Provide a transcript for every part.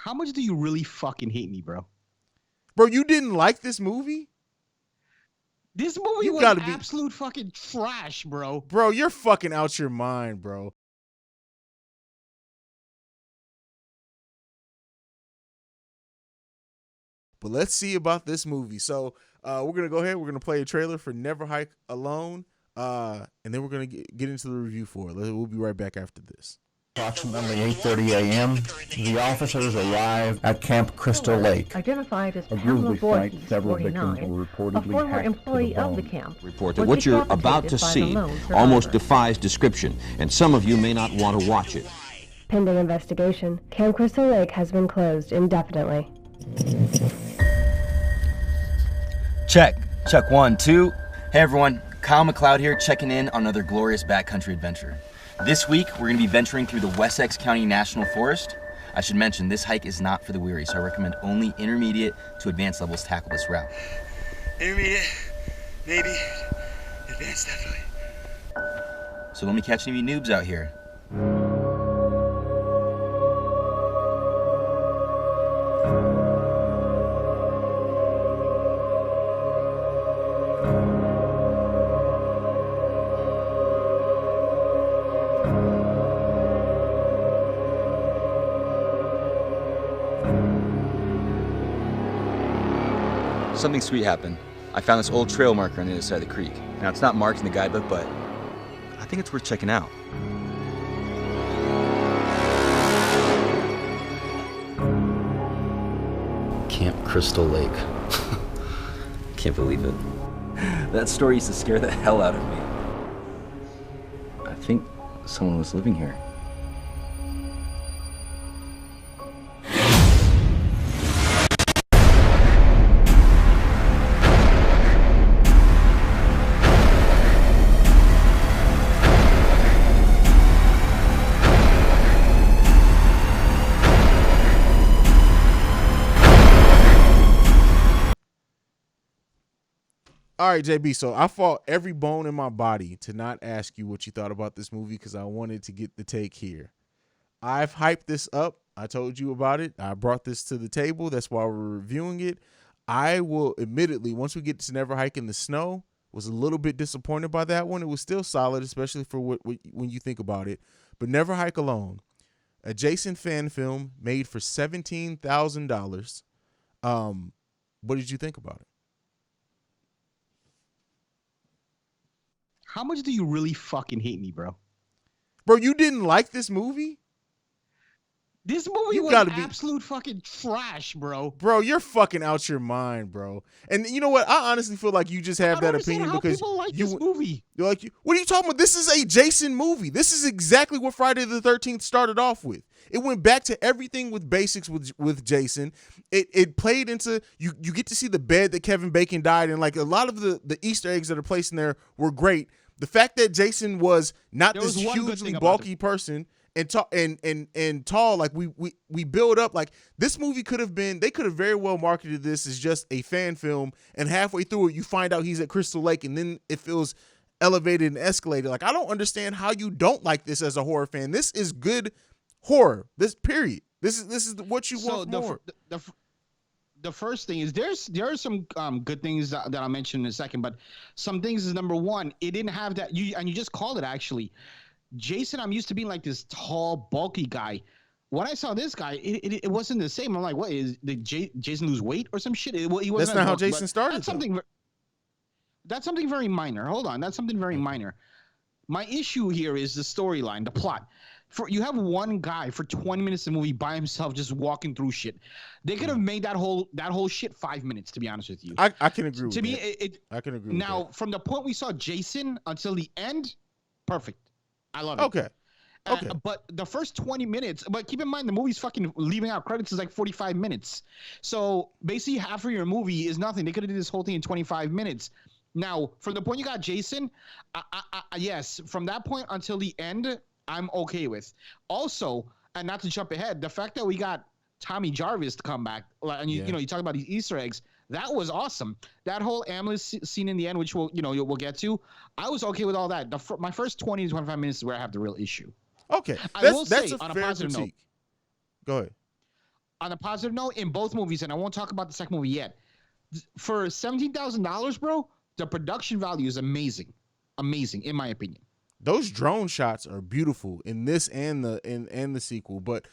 How much do you really fucking hate me, bro? Bro, you didn't like this movie? This movie was absolute fucking trash, bro. Bro, you're fucking out your mind, bro. But let's see about this movie. So we're going to go ahead. We're going to play a trailer for Never Hike Alone. And then we're going to get into the review for it. We'll be right back after this. Approximately 8:30 a.m., the officers arrived at Camp Crystal Lake. Identified as Pamela Voorhees, 49, a former employee of the camp. Report that what you're about to see almost defies description, and some of you may not want to watch it. Pending investigation, Camp Crystal Lake has been closed indefinitely. Check 1, 2. Hey everyone, Kyle McLeod here, checking in on another glorious backcountry adventure. This week, we're going to be venturing through the Wessex County National Forest. I should mention, this hike is not for the weary, so I recommend only intermediate to advanced levels tackle this route. Intermediate, maybe, advanced definitely. So don't be catching any noobs out here. Something sweet happened. I found this old trail marker on the other side of the creek. Now, it's not marked in the guidebook, but I think it's worth checking out. Camp Crystal Lake. Can't believe it. That story used to scare the hell out of me. I think someone was living here. All right, JB, so I fought every bone in my body to not ask you what you thought about this movie because I wanted to get the take here. I've hyped this up. I told you about it. I brought this to the table. That's why we're reviewing it. I will admittedly, once we get to Never Hike in the Snow, was a little bit disappointed by that one. It was still solid, especially for when you think about it. But Never Hike Alone, a Jason fan film made for $17,000. What did you think about it? How much do you really fucking hate me, bro? Bro, you didn't like this movie? This movie was absolute fucking trash, bro. Bro, you're fucking out your mind, bro. And you know what? I honestly feel like you just have that opinion because people like this movie. You're like, what are you talking about? This is a Jason movie. This is exactly what Friday the 13th started off with. It went back to everything with basics with Jason. It played into you get to see the bed that Kevin Bacon died in. Like a lot of the Easter eggs that are placed in there were great. The fact that Jason was not this hugely bulky person and tall, like we build up, like this movie they could have very well marketed this as just a fan film, and halfway through it you find out he's at Crystal Lake and then it feels elevated and escalated. Like I don't understand how you don't like this as a horror fan. This is good horror. This period. This is what you want more. The first thing is there are some good things that I'll mention in a second, but some things is number one, it didn't have that you just called it actually. Jason, I'm used to being like this tall, bulky guy. When I saw this guy, it wasn't the same. I'm like, what is Jason lose weight or some shit? He wasn't. That's not how Jason started. That's something very minor. Hold on, that's something very minor. My issue here is the storyline, the plot. You have one guy for 20 minutes of the movie by himself just walking through shit. They could have made that whole shit 5 minutes, to be honest with you. I can agree with that. To me, I can agree with that. Now, from the point we saw Jason until the end, perfect. I love it. Okay. But the first 20 minutes, but keep in mind the movie's fucking leaving out credits is like 45 minutes. So basically half of your movie is nothing. They could have did this whole thing in 25 minutes. Now, from the point you got Jason, yes, from that point until the end, I'm okay with. Also, and not to jump ahead, the fact that we got Tommy Jarvis to come back, and you know, you talk about these Easter eggs, that was awesome. That whole ambulance scene in the end, which we'll get to, I was okay with all that. My first 20 to 25 minutes is where I have the real issue. Okay, I will say, a on a fair positive critique. note, Go ahead. on a positive note, in both movies, and I won't talk about the second movie yet. For $17,000, bro, the production value is amazing, in my opinion. Those drone shots are beautiful in this and the sequel. But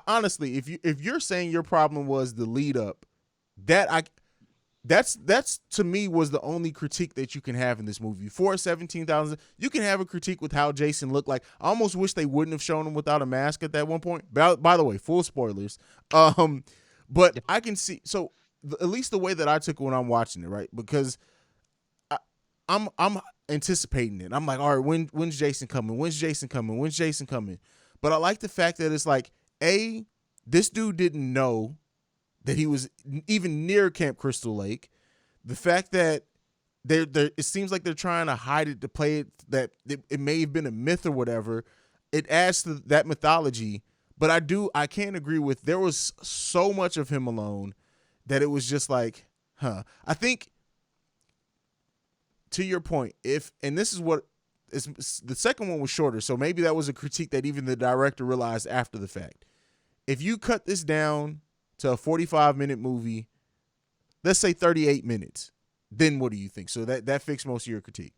honestly, if you're saying your problem was the lead up, that's to me was the only critique that you can have in this movie. For 17,000, you can have a critique with how Jason looked like. I almost wish they wouldn't have shown him without a mask at that one point. By the way, full spoilers. But I can see, so at least the way that I took it when I'm watching it, right? Because I'm anticipating it. I'm like, all right, when's Jason coming? When's Jason coming? When's Jason coming? But I like the fact that it's like, this dude didn't know that he was even near Camp Crystal Lake. The fact that it seems like they're trying to hide it to play it, that it may have been a myth or whatever. It adds to that mythology. But I can't agree with, there was so much of him alone that it was just like, I think, to your point, and this is what the second one was shorter, so maybe that was a critique that even the director realized after the fact. If you cut this down to a 45-minute movie, let's say 38 minutes, then what do you think? So that fixed most of your critique.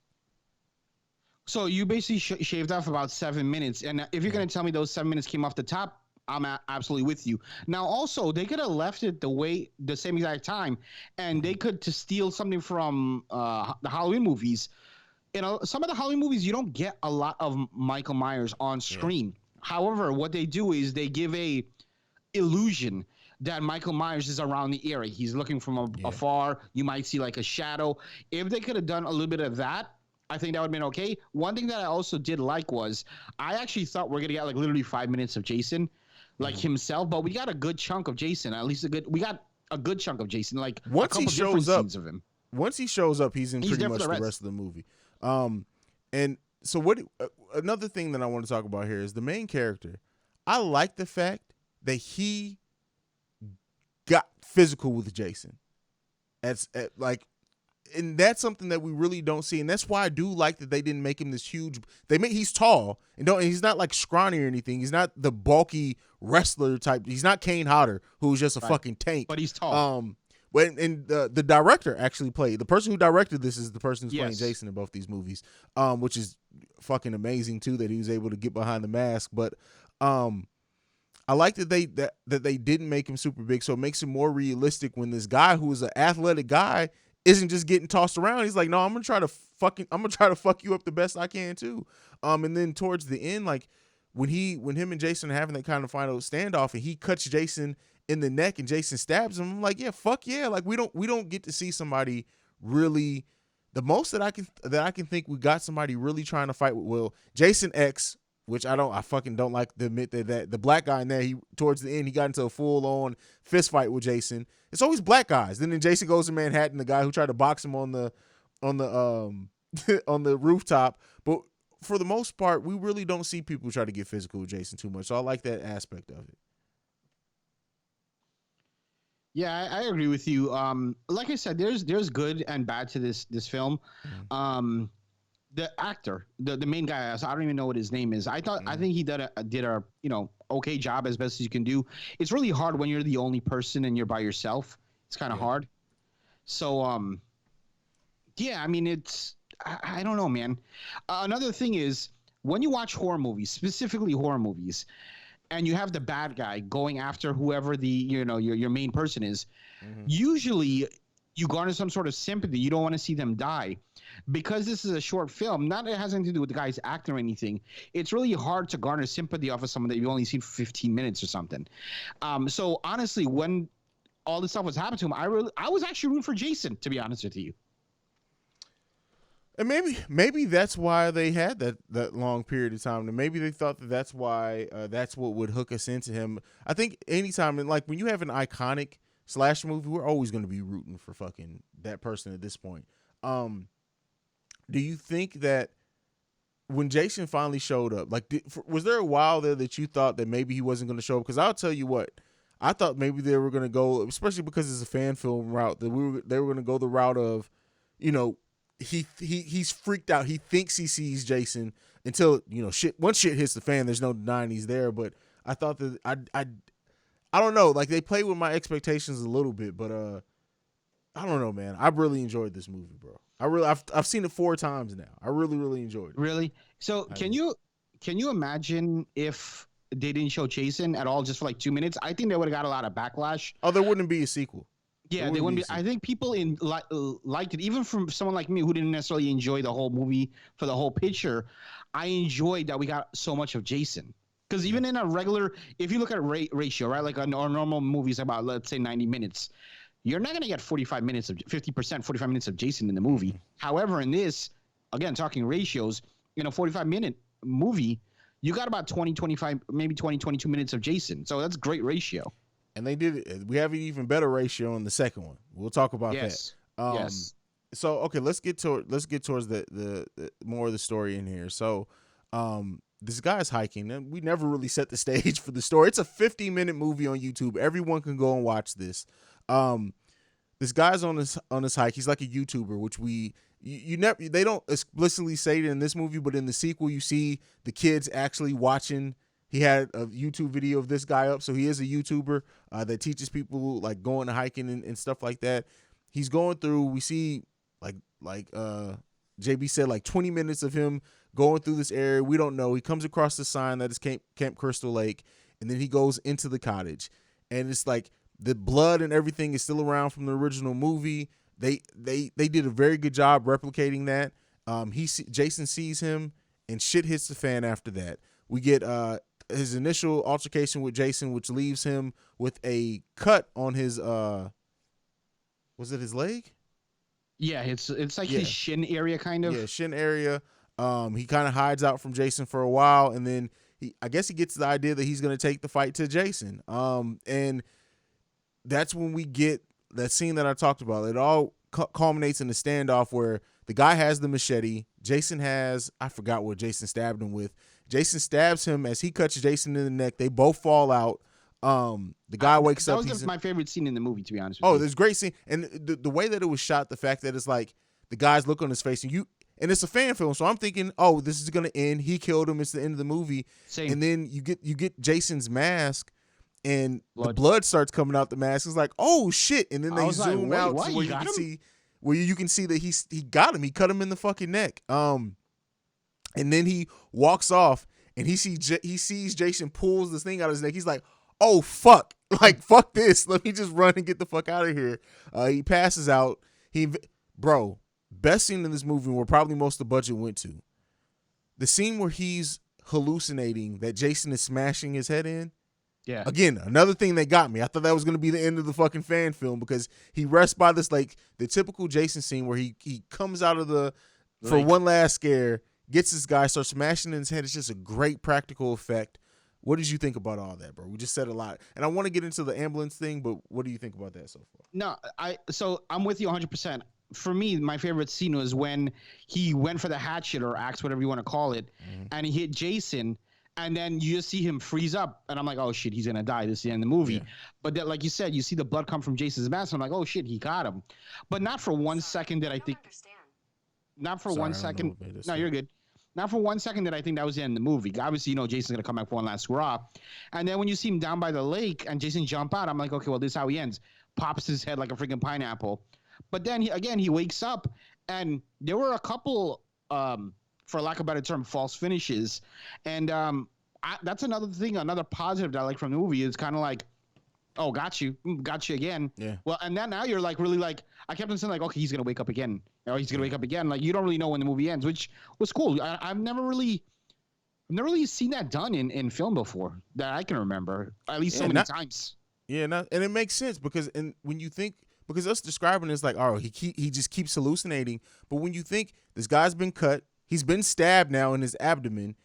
So you basically shaved off about 7 minutes, and if you're going to tell me those 7 minutes came off the top, I'm absolutely with you. Now, also, they could have left it the same exact time, and they could to steal something from the Halloween movies. You know, some of the Halloween movies, you don't get a lot of Michael Myers on screen. Yeah. However, what they do is they give a illusion that Michael Myers is around the area. He's looking from afar. You might see like a shadow. If they could have done a little bit of that, I think that would have been okay. One thing that I also did like was I actually thought we're going to get like literally 5 minutes of Jason, like himself, but we got a good chunk of Jason. At least we got a good chunk of Jason. Like once he shows up, of him. Once he shows up, he's in pretty much the rest of the movie. And so another thing that I want to talk about here is the main character. I like the fact that he got physical with Jason. And that's something that we really don't see, and that's why I do like that they didn't make him this huge. He's tall and he's not like scrawny or anything. He's not the bulky wrestler type. He's not Kane Hodder, who's just a fucking tank. But he's tall. And the director actually played, the person who directed this is the person who's playing Jason in both these movies, which is fucking amazing too that he was able to get behind the mask. But I like that they didn't make him super big, so it makes him more realistic when this guy who is an athletic guy isn't just getting tossed around. He's like, no, I'm gonna try to fuck you up the best I can too. And then towards the end, like when him and Jason are having that kind of final standoff, and he cuts Jason in the neck and Jason stabs him, I'm like, yeah, fuck yeah. Like we don't get to see somebody really. The most that I can think we got somebody really trying to fight with Jason X, which I fucking don't like to admit that the black guy in there, towards the end, he got into a full on fist fight with Jason. It's always black guys. Then Jason goes to Manhattan, the guy who tried to box him on the on the rooftop. But for the most part, we really don't see people try to get physical with Jason too much. So I like that aspect of it. Yeah, I agree with you. Like I said, there's good and bad to this film. Mm-hmm. The actor, the main guy, I don't even know what his name is. I think he did a okay job as best as you can do. It's really hard when you're the only person and you're by yourself. It's kind of hard. So yeah, I mean I don't know, man. Another thing is when you watch horror movies, specifically horror movies, and you have the bad guy going after whoever your main person is, usually you garner some sort of sympathy. You don't want to see them die. Because this is a short film, not it has anything to do with the guy's acting or anything. It's really hard to garner sympathy off of someone that you've only seen for 15 minutes or something. So honestly, when all this stuff was happening to him, I was actually rooting for Jason, to be honest with you. And maybe that's why they had that long period of time. And maybe they thought that's why that's what would hook us into him. I think anytime, and like when you have an iconic slasher movie, we're always going to be rooting for fucking that person at this point. Do you think that when Jason finally showed up, like, was there a while there that you thought that maybe he wasn't going to show up? Because I'll tell you what, I thought maybe they were going to go, especially because it's a fan film route, that they were going to go the route of, he's freaked out. He thinks he sees Jason until once shit hits the fan. There's no denying he's there. But I thought that I don't know. Like, they play with my expectations a little bit, but I don't know, man. I really enjoyed this movie, bro. I've seen it 4 times now. I really enjoyed it. Really? So can you imagine if they didn't show Jason at all just for like 2 minutes? I think they would have got a lot of backlash. Oh, there wouldn't be a sequel. Yeah, they wouldn't be. I think people liked it, even from someone like me who didn't necessarily enjoy the whole movie for the whole picture. I enjoyed that we got so much of Jason. Because even in a regular, if you look at a ratio, right, like our normal movies about, let's say, 90 minutes, you're not going to get 45 minutes of 50%, 45 minutes of Jason in the movie. However, in this, again, talking ratios, in a 45-minute movie, you got about 20, 25, maybe 20, 22 minutes of Jason. So that's great ratio. And they did it. We have an even better ratio in the second one. We'll talk about that. Yes. So, okay, let's get towards the more of the story in here. So, this guy's hiking, and we never really set the stage for the story. It's a 50-minute movie on YouTube. Everyone can go and watch this. This guy's on this hike. He's like a YouTuber, which they don't explicitly say it in this movie, but in the sequel, you see the kids actually watching. He had a YouTube video of this guy up, so he is a YouTuber that teaches people like going to hiking and stuff like that. He's going through. We see like JB said, like 20 minutes of him going through this area. We don't know. He comes across the sign that is Camp Crystal Lake, and then he goes into the cottage, and it's like the blood and everything is still around from the original movie. They did a very good job replicating that. Jason sees him, and shit hits the fan after that. We get his initial altercation with Jason, which leaves him with a cut on his was it his leg? Yeah, it's like his shin area, kind of. Yeah, shin area. He kind of hides out from Jason for a while, and then I guess he gets the idea that he's going to take the fight to Jason. And that's when we get that scene that I talked about. It all culminates in a standoff where the guy has the machete. Jason has, I forgot what Jason stabbed him with. Jason stabs him as he cuts Jason in the neck. They both fall out. The guy wakes up. That was my favorite scene in the movie, to be honest with you. Oh, there's a great scene. And the way that it was shot, the fact that it's like the guy's look on his face, and it's a fan film, so I'm thinking, oh, this is gonna end. He killed him. It's the end of the movie. Same. And then you get Jason's mask, and the blood starts coming out the mask. It's like, oh shit! And then they zoom out to where you can see that he got him. He cut him in the fucking neck. And then he walks off, and he sees Jason pulls this thing out of his neck. He's like, oh fuck! Like, fuck this. Let me just run and get the fuck out of here. He passes out. Best scene in this movie where probably most of the budget went to. The scene where he's hallucinating that Jason is smashing his head in. Yeah. Again, another thing that got me. I thought that was going to be the end of the fucking fan film because he rests by this, like, the typical Jason scene where he comes out of for one last scare, gets this guy, starts smashing in his head. It's just a great practical effect. What did you think about all that, bro? We just said a lot. And I want to get into the ambulance thing, but what do you think about that so far? No, so I'm with you 100%. For me, my favorite scene was when he went for the hatchet or axe, whatever you want to call it, and he hit Jason, and then you just see him freeze up, and I'm like, oh shit, he's gonna die. This is the end of the movie. Yeah. But then, like you said, you see the blood come from Jason's mask, and I'm like, oh shit, he got him. But not for 1 second did I think. Not for 1 second. No, you're good. Not for 1 second did I think that was the end of the movie. Obviously, Jason's going to come back for one last hurrah. And then when you see him down by the lake and Jason jump out, I'm like, okay, well, this is how he ends. Pops his head like a freaking pineapple. But then, he wakes up, and there were a couple, for lack of a better term, false finishes. And that's another thing, another positive that I like from the movie is kind of like, oh, got you again. Yeah. Well, and then now you're like really like, I kept on saying like, okay, he's gonna wake up again. He's gonna wake up again. Like you don't really know when the movie ends, which was cool. I've never really seen that done in film before that I can remember. At least so many times. Yeah, and it makes sense because when you think because us describing it's like, oh, he just keeps hallucinating. But when you think this guy's been cut, he's been stabbed now in his abdomen,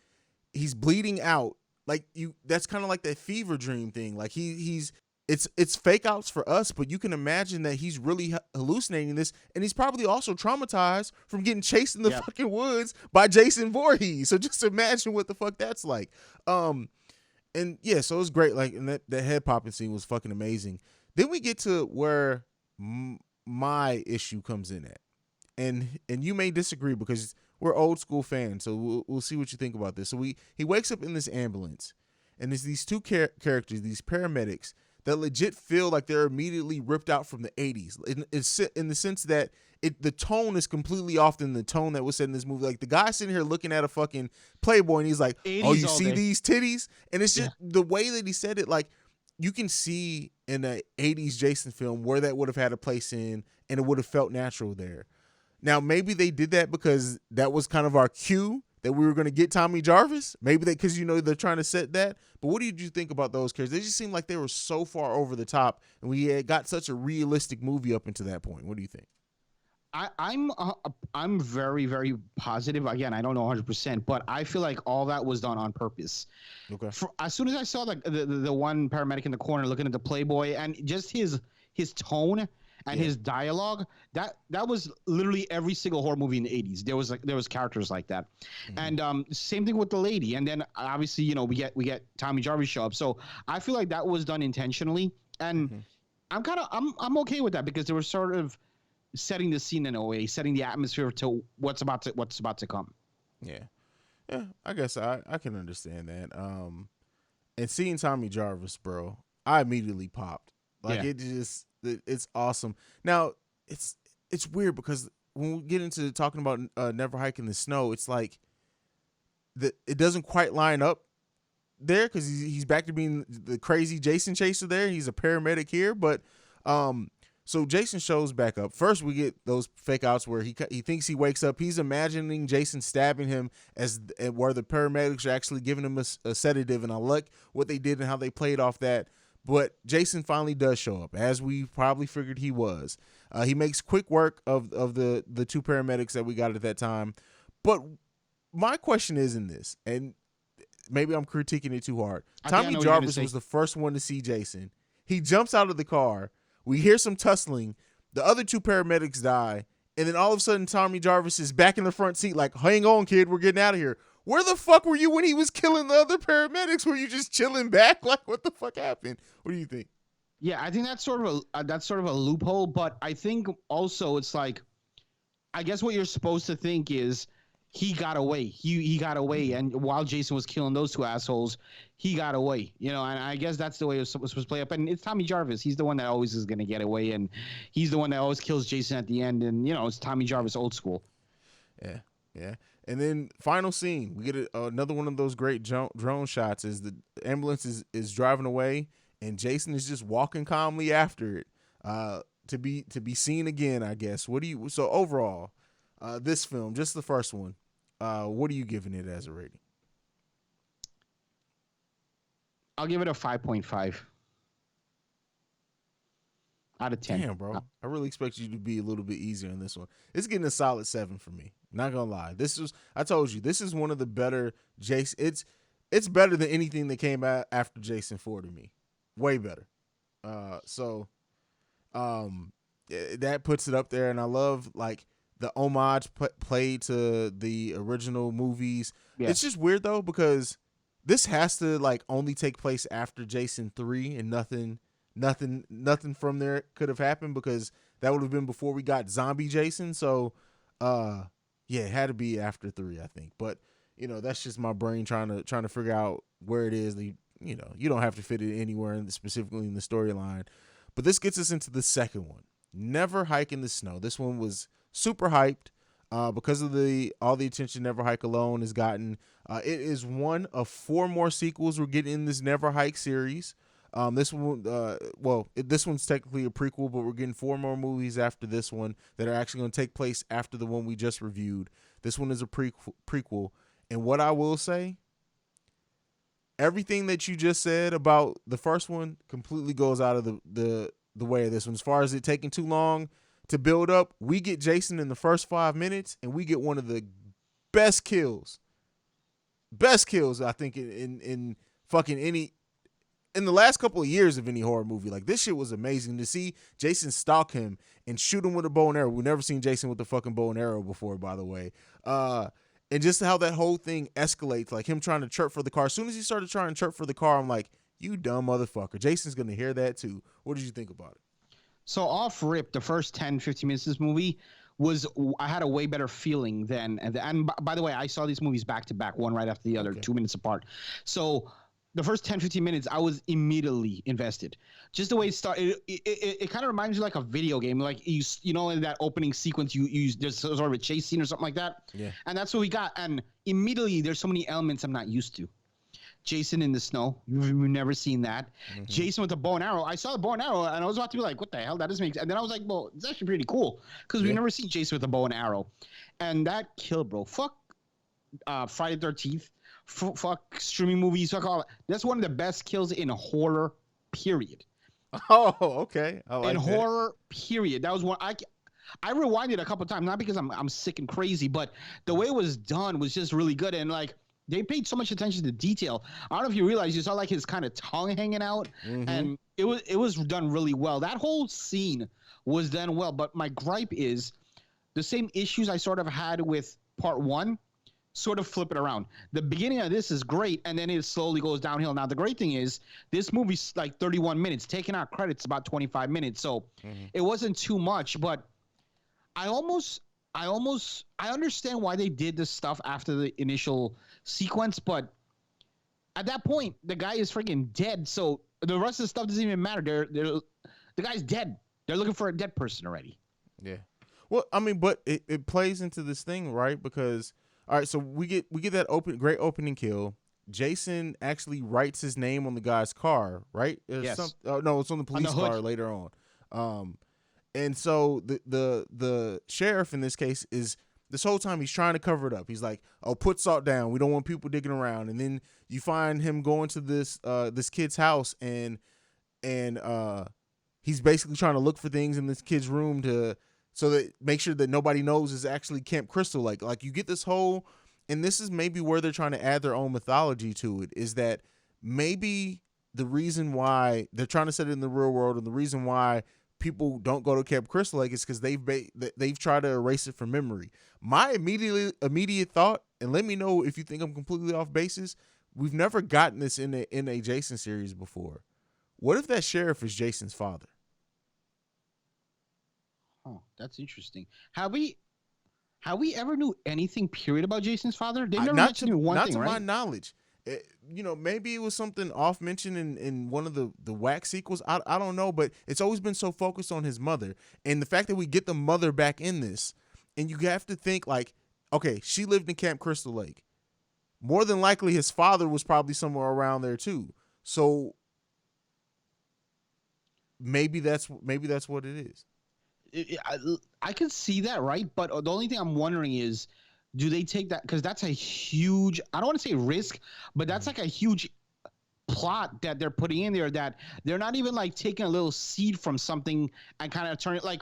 he's bleeding out. Like that's kind of like that fever dream thing. Like it's fake outs for us, but you can imagine that he's really hallucinating this, and he's probably also traumatized from getting chased in the fucking woods by Jason Voorhees. So just imagine what the fuck that's like. And yeah, so it was great. Like, and that head popping scene was fucking amazing. Then we get to where my issue comes in at, and you may disagree because we're old school fans. So we'll see what you think about this. So he wakes up in this ambulance, and there's these two characters, these paramedics. that legit feel like they're immediately ripped out from the 80s. It's in the sense that the tone is completely off than the tone that was said in this movie. Like the guy sitting here looking at a fucking Playboy and he's like, "Oh, you see these titties?" And it's just the way that he said it. Like you can see in a 80s Jason film where that would have had a place in, and it would have felt natural there. Now maybe they did that because that was kind of our cue that we were going to get Tommy Jarvis. Maybe because they're trying to set that. But what did you think about those characters? They just seemed like they were so far over the top, and we had got such a realistic movie up until that point. What do you think? I'm very, very positive. Again, I don't know 100%, but I feel like all that was done on purpose. Okay. As soon as I saw the one paramedic in the corner looking at the Playboy and just his tone and his dialogue, that was literally every single horror movie in the 80s. There was characters like that. Mm-hmm. And same thing with the lady. And then obviously, we get Tommy Jarvis show up. So I feel like that was done intentionally. And I'm okay with that because they were sort of setting the scene in a way, setting the atmosphere to what's about to come. Yeah, I guess I can understand that. And seeing Tommy Jarvis, bro, I immediately popped. Like it's awesome. Now it's weird because when we get into talking about Never Hike in the Snow, it's like it doesn't quite line up there because he's back to being the crazy Jason chaser there. He's a paramedic here, but so Jason shows back up. First, we get those fake outs where he thinks he wakes up. He's imagining Jason stabbing him where the paramedics are actually giving him a sedative, and I like what they did and how they played off that. But Jason finally does show up, as we probably figured he was. He makes quick work of the two paramedics that we got at that time. But my question is in this, and maybe I'm critiquing it too hard. Tommy Jarvis was the first one to see Jason. He jumps out of the car. We hear some tussling. The other two paramedics die. And then all of a sudden, Tommy Jarvis is back in the front seat like, "Hang on, kid, we're getting out of here." Where the fuck were you when he was killing the other paramedics? Were you just chilling back? Like, what the fuck happened? What do you think? Yeah, I think that's sort of a loophole. But I think also it's like, I guess what you're supposed to think is he got away. He got away, and while Jason was killing those two assholes, he got away. And I guess that's the way it was supposed to play up. And it's Tommy Jarvis. He's the one that always is going to get away, and he's the one that always kills Jason at the end. And it's Tommy Jarvis, old school. Yeah. And then final scene, we get another one of those great drone shots. Is the ambulance is driving away, and Jason is just walking calmly after it. To be seen again, I guess. So overall, this film, just the first one, what are you giving it as a rating? I'll give it a 5.5 out of 10. Damn, bro. I really expect you to be a little bit easier on this one. It's getting a solid 7 for me. Not gonna lie. I told you, this is one of the better Jason. It's better than anything that came out after Jason 4 to me. Way better. That puts it up there, and I love like the homage played to the original movies. Yeah. It's just weird though because this has to like only take place after Jason 3, and nothing from there could have happened because that would have been before we got zombie Jason. So it had to be after 3, I think. But that's just my brain trying to figure out where it is. You don't have to fit it anywhere specifically in the storyline. But this gets us into the second one, Never Hike in the Snow. This one was super hyped because of all the attention Never Hike Alone has gotten. It is one of 4 more sequels we're getting in this Never Hike series. This one, this one's technically a prequel, but we're getting 4 more movies after this one that are actually going to take place after the one we just reviewed. This one is a prequel. And what I will say, everything that you just said about the first one completely goes out of the way of this one. As far as it taking too long to build up, we get Jason in the first 5 minutes, and we get one of the best kills I think in fucking any. In the last couple of years of any horror movie. Like, this shit was amazing to see Jason stalk him and shoot him with a bow and arrow. We've never seen Jason with the fucking bow and arrow before, by the way. And just how that whole thing escalates, like him trying to chirp for the car. As soon as he started trying to chirp for the car, I'm like, you dumb motherfucker. Jason's going to hear that too. What did you think about it? So off rip, the first 10, 15 minutes of this movie I had a way better feeling than, and by the way, I saw these movies back to back, one right after the other, 2 minutes apart. So the first 10, 15 minutes, I was immediately invested. Just the way it started, it kind of reminds me like a video game. Like you know, in that opening sequence, there's sort of a chase scene or something like that. Yeah. And that's what we got. And immediately, there's so many elements I'm not used to. Jason in the snow, we've never seen that. Mm-hmm. Jason with the bow and arrow. I saw the bow and arrow, and I was about to be like, "What the hell? That doesn't make sense." And then I was like, "Well, it's actually pretty cool because we've never seen Jason with a bow and arrow." And that killed, bro. Fuck Friday the 13th. Fuck streaming movies. Fuck all. That's one of the best kills in horror. Period. Oh, okay. I like in horror. Period. That was one I rewinded a couple of times, not because I'm sick and crazy, but the way it was done was just really good. And like they paid so much attention to detail. I don't know if you realize, you saw like his kind of tongue hanging out, and it was done really well. That whole scene was done well. But my gripe is the same issues I sort of had with part 1. Sort of flip it around. The beginning of this is great, and then it slowly goes downhill. Now, the great thing is this movie's like 31 minutes. Taking out credits about 25 minutes, so it wasn't too much. But I understand why they did this stuff after the initial sequence, but at that point, the guy is freaking dead. So the rest of the stuff doesn't even matter. The guy's dead. They're looking for a dead person already. Yeah. Well, I mean, but it plays into this thing, right? Because all right, so we get that great opening kill. Jason actually writes his name on the guy's car, right? Yes. No, it's on the police car later on. And so the sheriff in this case is this whole time he's trying to cover it up. He's like, "Oh, put salt down. We don't want people digging around." And then you find him going to this kid's house and he's basically trying to look for things in this kid's room so that make sure that nobody knows is actually Camp Crystal Lake. Like you get this whole, and this is maybe where they're trying to add their own mythology to it, is that maybe the reason why they're trying to set it in the real world and the reason why people don't go to Camp Crystal Lake is because they've tried to erase it from memory. My immediate thought, and let me know if you think I'm completely off basis, we've never gotten this in a Jason series before. What if that sheriff is Jason's father? Oh, that's interesting. Have we ever knew anything period about Jason's father? They never mentioned one thing, right? Not to my knowledge. Maybe it was something off mentioned in one of the wax sequels. I don't know, but it's always been so focused on his mother. And the fact that we get the mother back in this, and you have to think like, okay, she lived in Camp Crystal Lake. More than likely his father was probably somewhere around there too. So maybe that's what it is. I could see that, right? But the only thing I'm wondering is, do they take that? Because that's a huge, I don't want to say risk, but that's like a huge plot that they're putting in there, that they're not even like taking a little seed from something and kind of turn it, like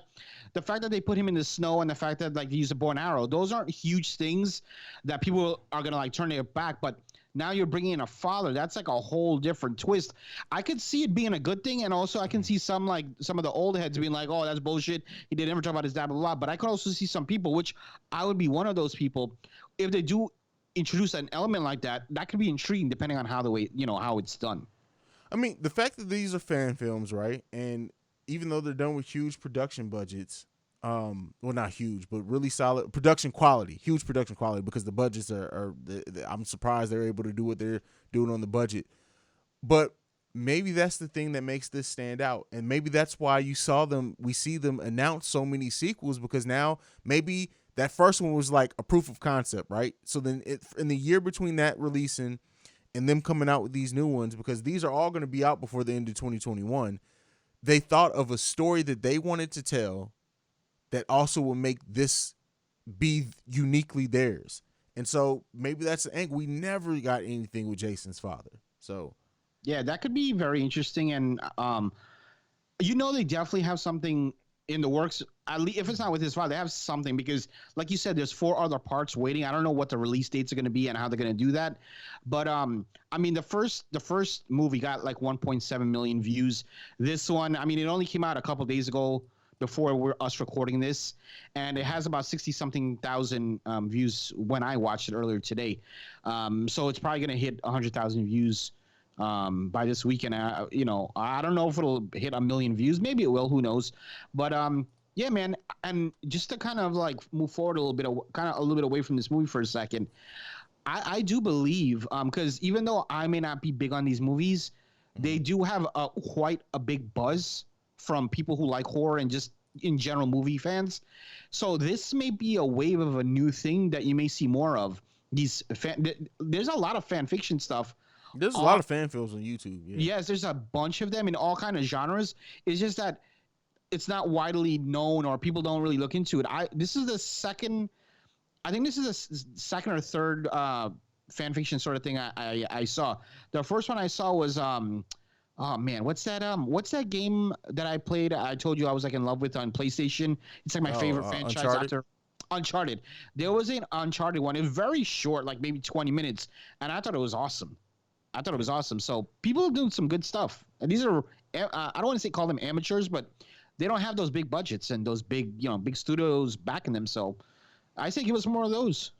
the fact that they put him in the snow and the fact that like they use a bow and arrow, those aren't huge things that people are going to like turn it back. But now you're bringing in a father. That's like a whole different twist. I could see it being a good thing, and also I can see some of the old heads being like, "Oh, that's bullshit. He didn't ever talk about his dad, blah, blah, blah." But I could also see some people, which I would be one of those people, if they do introduce an element like that, that could be intriguing depending on how how it's done. I mean, the fact that these are fan films, right? And even though they're done with huge production budgets, well, not huge, but really solid production quality, huge production quality, because the budgets I'm surprised they're able to do what they're doing on the budget. But maybe that's the thing that makes this stand out. And maybe that's why we see them announce so many sequels, because now maybe that first one was like a proof of concept, right? So then in the year between that releasing and them coming out with these new ones, because these are all going to be out before the end of 2021, they thought of a story that they wanted to tell that also will make this be uniquely theirs. And so maybe that's the angle. We never got anything with Jason's father. So yeah, that could be very interesting. And they definitely have something in the works. At least if it's not with his father, they have something, because like you said, there's 4 other parts waiting. I don't know what the release dates are going to be and how they're going to do that. But I mean, the first movie got like 1.7 million views. This one, I mean, it only came out a couple of days ago before us recording this, and it has about 60-something thousand views when I watched it earlier today. So it's probably going to hit 100,000 views by this weekend. I don't know if it'll hit 1 million views. Maybe it will. Who knows? But yeah, man. And just to kind of like move forward a little bit away from this movie for a second, I do believe, because even though I may not be big on these movies, they do have quite a big buzz from people who like horror and just in general movie fans. So this may be a wave of a new thing that you may see more of. There's a lot of fan fiction stuff. There's a lot of fan films on YouTube. Yeah. Yes, there's a bunch of them in all kind of genres. It's just that it's not widely known or people don't really look into it. This is the second or third fan fiction sort of thing I saw. The first one I saw was oh man, what's that game that I played? I told you I was like in love with on PlayStation. It's like my favorite franchise after Uncharted. There was an Uncharted one. It was very short, like maybe 20 minutes, and I thought it was awesome. So people are doing some good stuff. And these are I don't want to call them amateurs, but they don't have those big budgets and those big big studios backing them. So I say give us more of those.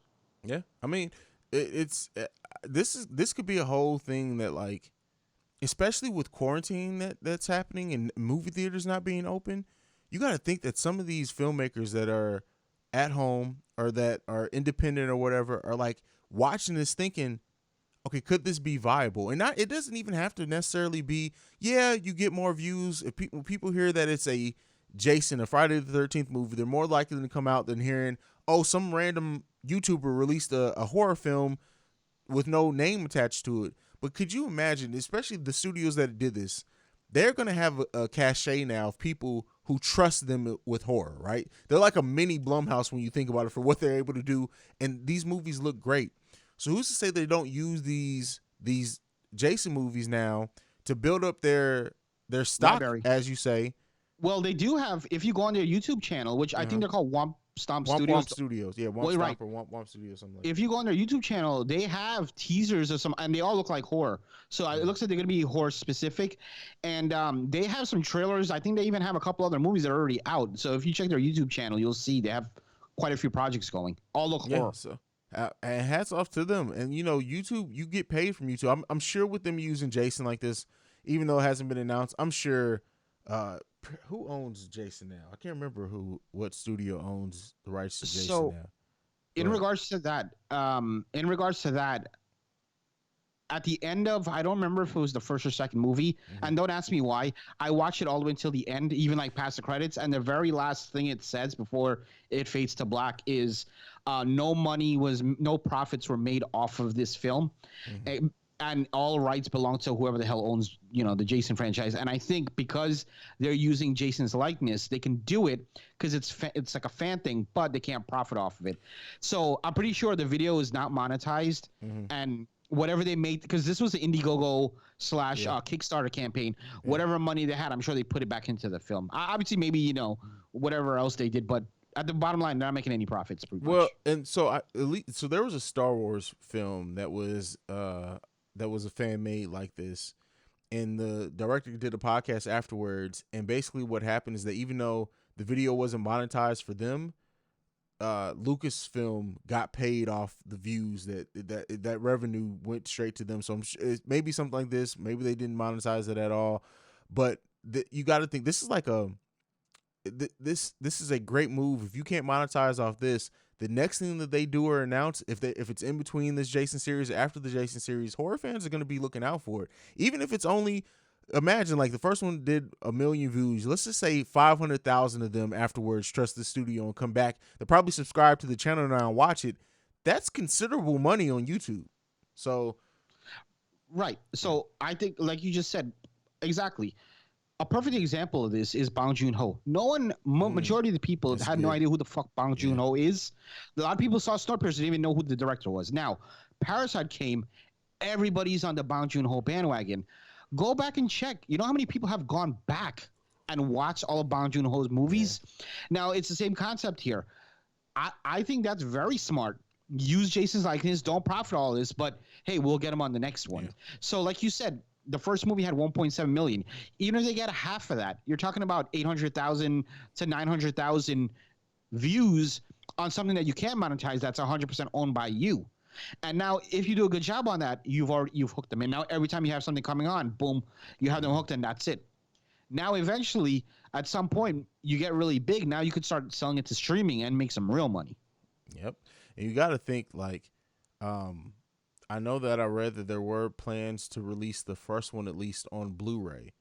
Yeah, I mean, this could be a whole thing that, like, especially with quarantine that's happening and movie theaters not being open, you got to think that some of these filmmakers that are at home or that are independent or whatever are like watching this thinking, okay, could this be viable? And it doesn't even have to necessarily be, yeah, you get more views. If people hear that it's a Jason, a Friday the 13th movie, they're more likely to come out than hearing, oh, some random YouTuber released a horror film with no name attached to it. But could you imagine, especially the studios that did this, they're going to have a cachet now of people who trust them with horror, right? They're like a mini Blumhouse when you think about it for what they're able to do. And these movies look great. So who's to say they don't use these Jason movies now to build up their stock, library, as you say? Well, they do have, if you go on their YouTube channel, which I think they're called Womp Stomp Studios. Womp Studios. Yeah, Womp Stomp or Womp Studios, something like that. If you go on their YouTube channel, they have teasers of some, and they all look like horror. So it looks like they're going to be horror specific. And they have some trailers. I think they even have a couple other movies that are already out. So if you check their YouTube channel, you'll see they have quite a few projects going. All look horror. So, and hats off to them. And, YouTube, you get paid from YouTube. I'm sure with them using Jason like this, even though it hasn't been announced, I'm sure who owns Jason now? I can't remember what studio owns the rights to Jason now. In regards to that, at the end of, I don't remember if it was the first or second movie, and don't ask me why. I watched it all the way until the end, even like past the credits, and the very last thing it says before it fades to black is no profits were made off of this film. And all rights belong to whoever the hell owns, the Jason franchise. And I think because they're using Jason's likeness, they can do it because it's like a fan thing, but they can't profit off of it. So I'm pretty sure the video is not monetized, and whatever they made, because this was the Indiegogo / Kickstarter campaign, whatever money they had, I'm sure they put it back into the film. Obviously, maybe whatever else they did, but at the bottom line, they're not making any profits. Well, and so so there was a Star Wars film that was a fan made like this, and the director did a podcast afterwards, and basically what happened is that even though the video wasn't monetized for them, Lucasfilm got paid off the views, that revenue went straight to them. So maybe something like this, maybe they didn't monetize it at all, but you got to think this is like this is a great move. If you can't monetize off this, the next thing that they do or announce, if it's in between this Jason series or after the Jason series, horror fans are going to be looking out for it. Even if it's only, imagine like the first one did 1 million views. Let's just say 500,000 of them afterwards trust the studio and come back. They'll probably subscribe to the channel now and watch it. That's considerable money on YouTube. So, right. So I think, like you just said, exactly. A perfect example of this is Bong Joon-ho. No one, majority of the people had no idea who the fuck Bong Joon-ho is. A lot of people saw Snowpiercer, didn't even know who the director was. Now, Parasite came, everybody's on the Bong Joon-ho bandwagon. Go back and check. You know how many people have gone back and watched all of Bong Joon-ho's movies? Now, it's the same concept here. I think that's very smart. Use Jason's likeness, don't profit all this, but hey, we'll get him on the next one. So like you said, the first movie had 1.7 million. Even if they get half of that, you're talking about 800,000 to 900,000 views on something that you can't monetize that's 100% owned by you. And now if you do a good job on that, you've hooked them. And now every time you have something coming on, boom, you have them hooked, and that's it. Now eventually, at some point, you get really big. Now you could start selling it to streaming and make some real money. Yep. And you got to think, like, I know that I read that there were plans to release the first one at least on Blu-ray.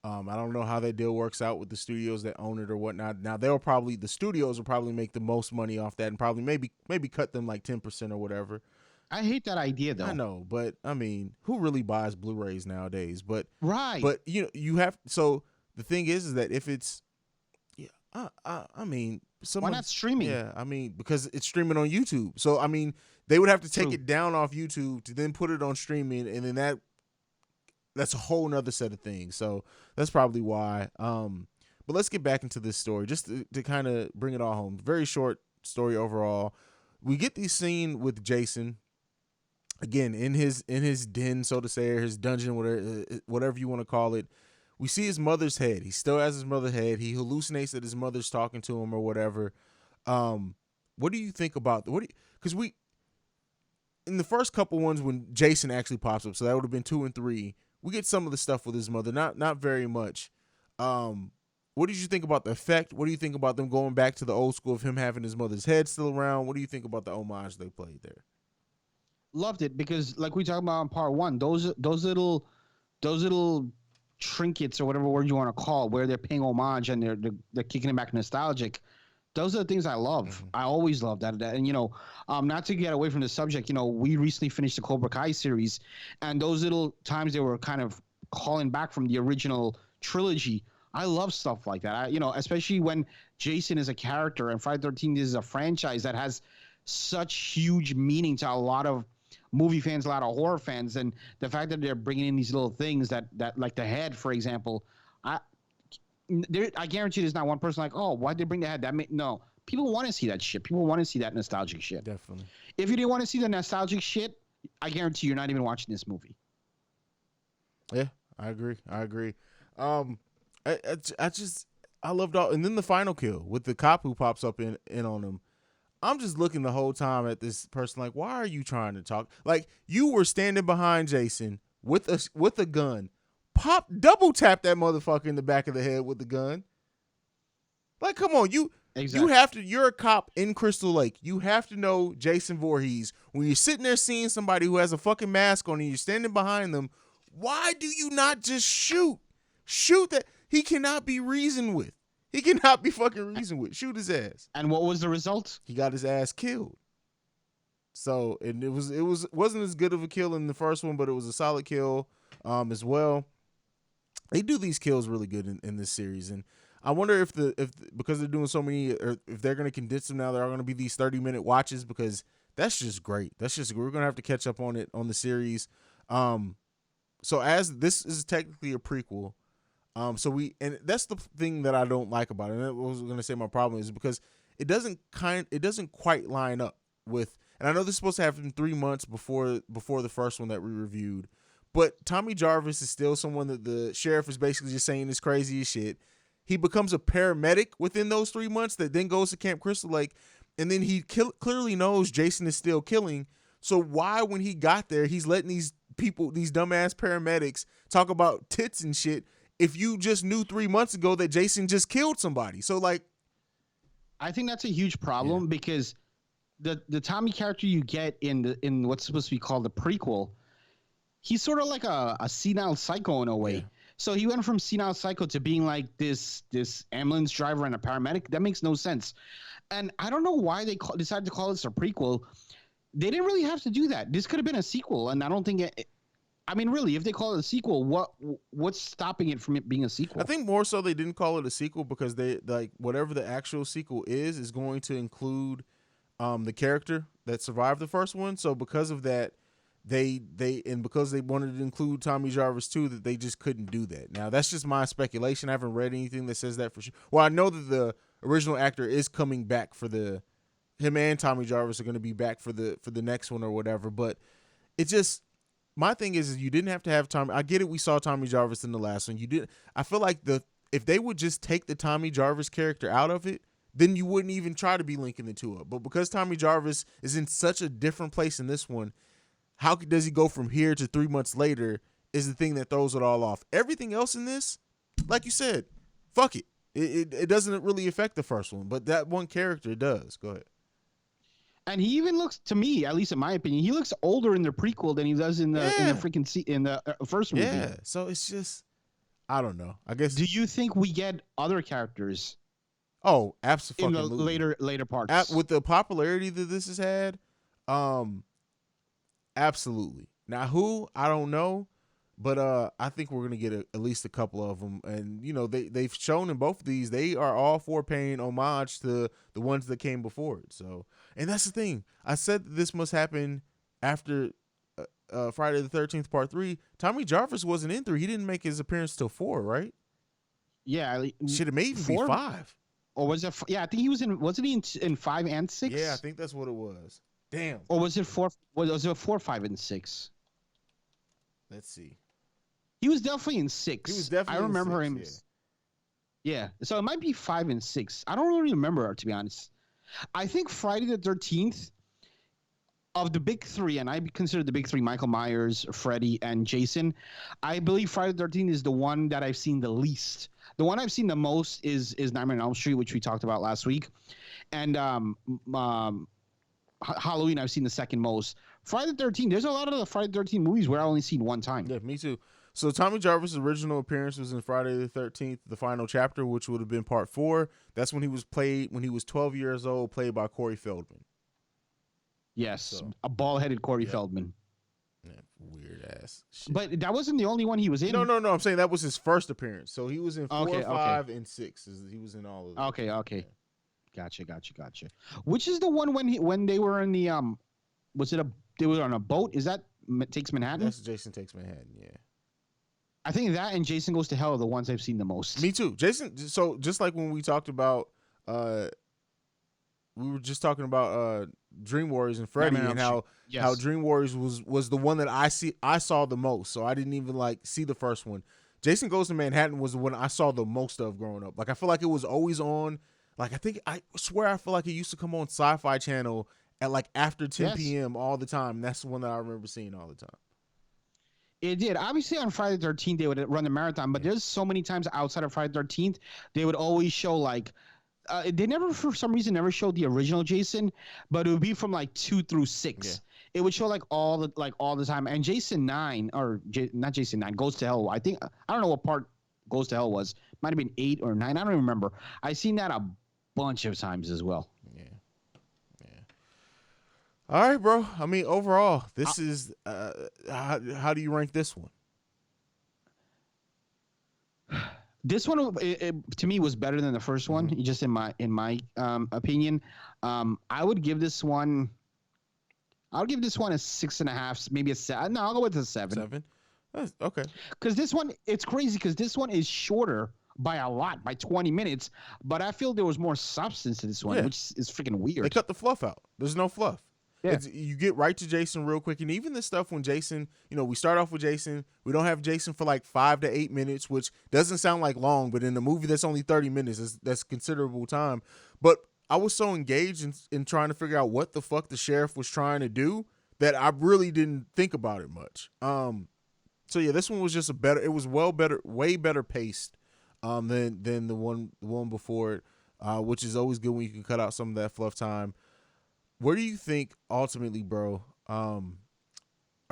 I don't know how that deal works out with the studios that own it or whatnot. Now the studios will probably make the most money off that and probably maybe cut them like 10% or whatever. I hate that idea though. I know, but I mean, who really buys Blu-rays nowadays? But right. But you have, so the thing is that if it's, yeah, I mean, why not streaming? Yeah, I mean, because it's streaming on YouTube. So I mean, they would have to take it down off YouTube to then put it on streaming, and then that's a whole nother set of things. So that's probably why. But let's get back into this story just to kind of bring it all home. Very short story overall. We get the scene with Jason again in his den, so to say, or his dungeon, whatever you want to call it. We see his mother's head. He still has his mother's head. He hallucinates that his mother's talking to him or whatever. What do you think about because we in the first couple ones when Jason actually pops up, so that would have been 2 and 3. We get some of the stuff with his mother, not very much. What did you think about the effect? What do you think about them going back to the old school of him having his mother's head still around? What do you think about the homage they played there? Loved it because, like we talked about in part 1, those little trinkets or whatever word you want to call it, where they're paying homage and they're kicking it back nostalgic. Those are the things I love. Mm-hmm. I always love that. And, not to get away from the subject, we recently finished the Cobra Kai series, and those little times they were kind of calling back from the original trilogy. I love stuff like that. Especially when Jason is a character and Friday the 13th is a franchise that has such huge meaning to a lot of movie fans, a lot of horror fans, and the fact that they're bringing in these little things that like the head, for example, I guarantee there's not one person like, oh, why'd they bring the head? No, people want to see that shit. People want to see that nostalgic shit. Definitely. If you didn't want to see the nostalgic shit, I guarantee you're not even watching this movie. Yeah, I agree. I loved all, and then the final kill with the cop who pops up in on him. I'm just looking the whole time at this person like, why are you trying to talk? Like, you were standing behind Jason with a gun. Double tap that motherfucker in the back of the head with the gun. Like, come on, you're a cop in Crystal Lake. You have to know Jason Voorhees. When you're sitting there seeing somebody who has a fucking mask on and you're standing behind them, why do you not just shoot? Shoot that. He cannot be reasoned with. He cannot be fucking reasoned with. Shoot his ass. And what was the result? He got his ass killed. So, and it wasn't as good of a kill in the first one, but it was a solid kill as well. They do these kills really good in this series, and I wonder if because they're doing so many, or if they're going to condense them now, there are going to be these 30-minute watches, because that's just great. We're going to have to catch up on it on the series. So as this is technically a prequel, and that's the thing that I don't like about it. And I was going to say my problem is because it doesn't quite line up with, and I know this is supposed to happen 3 months before the first one that we reviewed, but Tommy Jarvis is still someone that the sheriff is basically just saying is crazy as shit. He becomes a paramedic within those 3 months that then goes to Camp Crystal Lake, and then he clearly knows Jason is still killing. So why, when he got there, he's letting these people, these dumbass paramedics, talk about tits and shit, if you just knew 3 months ago that Jason just killed somebody? So, like, I think that's a huge problem, because the Tommy character you get in what's supposed to be called the prequel, he's sort of like a senile psycho in a way. Yeah. So he went from senile psycho to being like this ambulance driver and a paramedic. That makes no sense. And I don't know why they decided to call this a prequel. They didn't really have to do that. This could have been a sequel, and I don't think really, if they call it a sequel, what's stopping it from it being a sequel? I think more so they didn't call it a sequel because they, like, whatever the actual sequel is going to include the character that survived the first one. So because of that, because they wanted to include Tommy Jarvis too, that they just couldn't do that. Now that's just my speculation. I haven't read anything that says that for sure. Well, I know that the original actor is coming back for him and Tommy Jarvis are going to be back for the next one or whatever. But it just, my thing is you didn't have to have Tommy. I get it. We saw Tommy Jarvis in the last one. You did. I feel like if they would just take the Tommy Jarvis character out of it, then you wouldn't even try to be linking the two up. But because Tommy Jarvis is in such a different place in this one, how does he go from here to 3 months later is the thing that throws it all off. Everything else in this, like you said, fuck it. It doesn't really affect the first one, but that one character does. Go ahead. And he even looks, to me, at least in my opinion, he looks older in the prequel than he does in the first movie. Yeah. So it's just, I don't know. I guess. Do you think we get other characters? Oh, absolutely. In the later parts, with the popularity that this has had, absolutely. Now, who I don't know, but I think we're gonna get at least a couple of them. And they've shown in both of these they are all for paying homage to the ones that came before it. So, and that's the thing. I said this must happen after Friday the 13th Part 3. Tommy Jarvis wasn't in 3. He didn't make his appearance till 4, right? Yeah, should have made 4? Be 5. Or was it? Yeah, I think he was in. Wasn't he in 5 and 6? Yeah, I think that's what it was. Damn. Or was it 4? Was it 4, 5, and 6? Let's see. He was definitely in 6. He was definitely. I remember in him. 6, yeah. So it might be 5 and 6. I don't really remember, to be honest. I think Friday the 13th, of the big 3, and I consider the big 3 Michael Myers, Freddy, and Jason, I believe Friday the 13th is the one that I've seen the least. The one I've seen the most is Nightmare on Elm Street, which we talked about last week. And Halloween, I've seen the second most. Friday the 13th, there's a lot of the Friday the 13th movies where I only seen one time. Yeah, me too. So Tommy Jarvis' original appearance was in Friday the 13th, the final chapter, which would have been part 4. That's when he was 12 years old, played by Corey Feldman. Yes, so, a bald-headed Corey Feldman. Yeah, weird ass shit. But that wasn't the only one he was in. No. I'm saying that was his first appearance. So he was in 4, 5, and 6. He was in all of them. Okay. Yeah. Gotcha. Which is the one when they were in the they were on a boat? Is that Takes Manhattan? That's Jason Takes Manhattan. Yeah. I think that and Jason Goes to Hell are the ones I've seen the most. Me too. Jason. So just like when we talked about, we were just talking about Dream Warriors and Freddy and how Dream Warriors was the one that I saw the most. So I didn't even see the first one. Jason Goes to Manhattan was the one I saw the most of growing up. I feel like it was always on. I swear I feel like it used to come on Sci-Fi Channel at after 10 p.m. all the time. That's the one that I remember seeing all the time. It did. Obviously, on Friday the 13th, they would run the marathon, but there's so many times outside of Friday the 13th, they would always show they never, for some reason, never showed the original Jason, but it would be from 2 through 6. Yeah. It would show all the time. And Jason 9 not Jason 9 Goes to Hell. I don't know what part Goes to Hell was. Might have been 8 or 9. I don't remember. I seen that a bunch of times as well. Yeah. All right, bro. I mean, overall, this is how do you rank this one? This one, to me, was better than the first one. Mm-hmm. Just in my opinion, I would give this one. I'll give this one a 6.5, maybe a 7. No, I'll go with a 7. 7. That's okay. Because this one, it's crazy. Because this one is shorter by a lot, by 20 minutes. But I feel there was more substance to this one, which is freaking weird. They cut the fluff out. There's no fluff. Yeah. You get right to Jason real quick. And even the stuff when Jason, we start off with Jason. We don't have Jason for 5 to 8 minutes, which doesn't sound like long, but in a movie that's only 30 minutes, that's considerable time. But I was so engaged in trying to figure out what the fuck the sheriff was trying to do that I really didn't think about it much. So yeah, this one was just way better paced than the one before it, which is always good when you can cut out some of that fluff time. Where do you think ultimately, bro? Are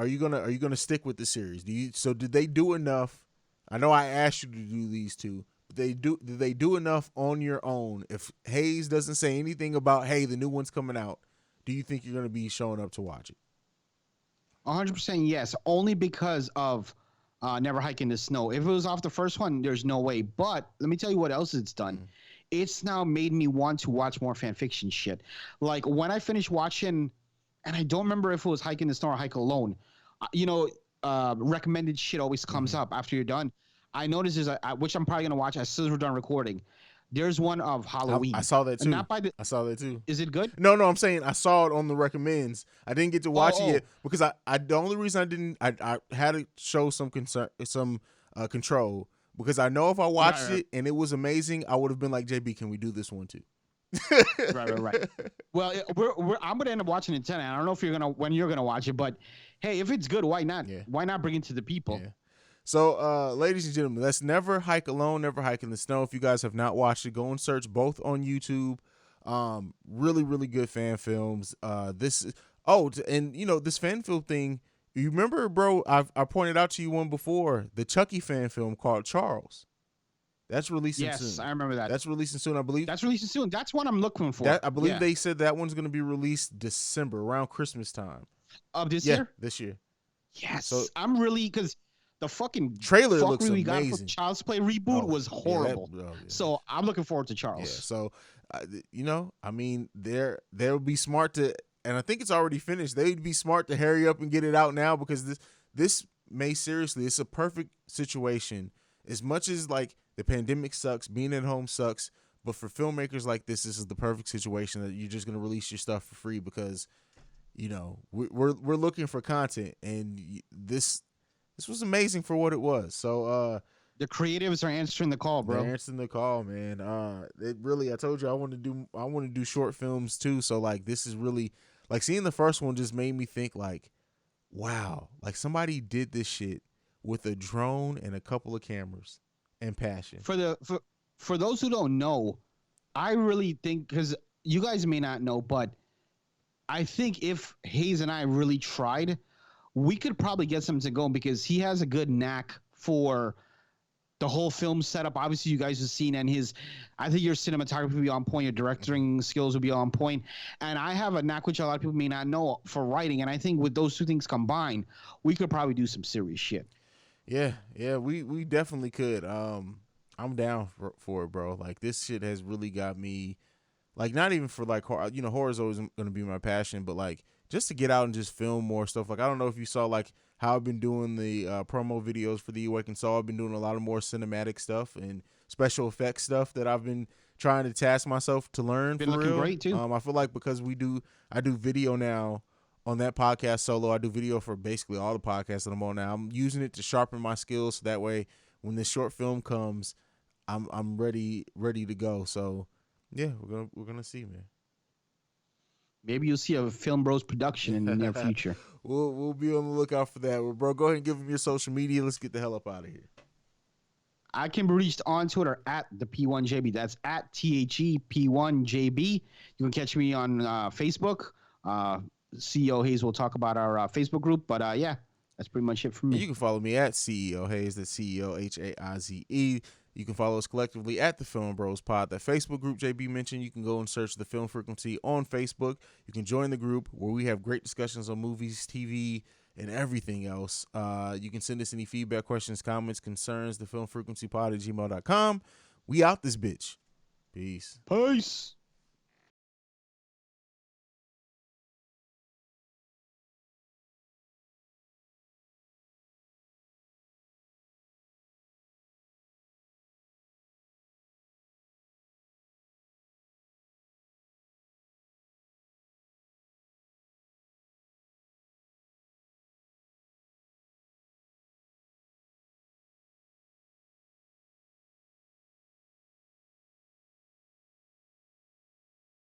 you gonna stick with the series? Did they do enough? I know I asked you to do these two, but did they do enough on your own? If Haize doesn't say anything about, hey, the new one's coming out, do you think you're gonna be showing up to watch it? 100% yes, only because of Never Hike in the Snow. If it was off the first one, there's no way. But let me tell you what else it's done. Mm-hmm. It's now made me want to watch more fan fiction shit. When I finished watching, and I don't remember if it was Hike in the Snow or Hike Alone, recommended shit always comes up after you're done. I noticed which I'm probably going to watch as soon as we're done recording. There's one of Halloween. I saw that too. I saw that too. Is it good? No, I'm saying I saw it on the recommends. I didn't get to watch it yet because the only reason I had to show some control. Because I know if I watched it and it was amazing, I would have been like, JB, can we do this one too? Right. Well, I'm gonna end up watching it tonight. I don't know when you're gonna watch it, but hey, if it's good, why not? Yeah. Why not bring it to the people? Yeah. So, ladies and gentlemen, that's Never Hike Alone, Never Hike in the Snow. If you guys have not watched it, go and search both on YouTube. Really, really good fan films. This fan film thing. You remember, bro? I pointed out to you one before, the Chucky fan film called Charles. That's releasing soon. Yes, I remember that. That's releasing soon, I believe. That's releasing soon. That's what I'm looking for. I believe they said that one's going to be released December, around Christmas time. Of this year? This year. Yes. So, I'm really, because the fucking trailer looks we got amazing. for Child's Play reboot was horrible. So I'm looking forward to Charles. Yeah. So, I mean, they'll be smart to, and I think it's already finished. They'd be smart to hurry up and get it out now, because this may seriously, it's a perfect situation. As much as like the pandemic sucks, being at home sucks, but for filmmakers like this is the perfect situation that you're just going to release your stuff for free, because we're looking for content, and this was amazing for what it was. So the creatives are answering the call, bro. They're answering the call, man. It really, I told you I want to do short films too. So like, this is really, like, seeing the first one just made me think like, wow, like somebody did this shit with a drone and a couple of cameras and passion. For those who don't know, I really think, because you guys may not know, but I think if Haize and I really tried, we could probably get something to go, because he has a good knack for the whole film setup. Obviously, you guys have seen, and I think your cinematography will be on point, your directing skills will be on point, and I have a knack, which a lot of people may not know, for writing, and I think with those two things combined, we could probably do some serious shit. Yeah, we definitely could. I'm down for it, bro. Like, this shit has really got me, like, not even for like horror. Horror is always going to be my passion, but like, just to get out and just film more stuff. Like, I don't know if you saw like how I've been doing the promo videos for the Awakened Soul. I've been doing a lot of more cinematic stuff and special effects stuff that I've been trying to task myself to learn. Been looking great too. I feel like because I do video now on that podcast solo. I do video for basically all the podcasts that I'm on now. I'm using it to sharpen my skills, so that way when this short film comes, I'm ready to go. So yeah, we're gonna see, man. Maybe you'll see a Film Bros production in the near future. We'll be on the lookout for that. Well, bro, go ahead and give them your social media. Let's get the hell up out of here. I can be reached on Twitter at the P1JB. That's at THEP1JB. You can catch me on Facebook. CEO Haize will talk about our Facebook group. But yeah, that's pretty much it for me. You can follow me at CEO Haize. That's CEOHAIZE. You can follow us collectively at the Film Bros Pod. That Facebook group JB mentioned, you can go and search the Film Frequency on Facebook. You can join the group where we have great discussions on movies, TV, and everything else. You can send us any feedback, questions, comments, concerns, thefilmfrequencypod@gmail.com. We out this bitch. Peace. Peace.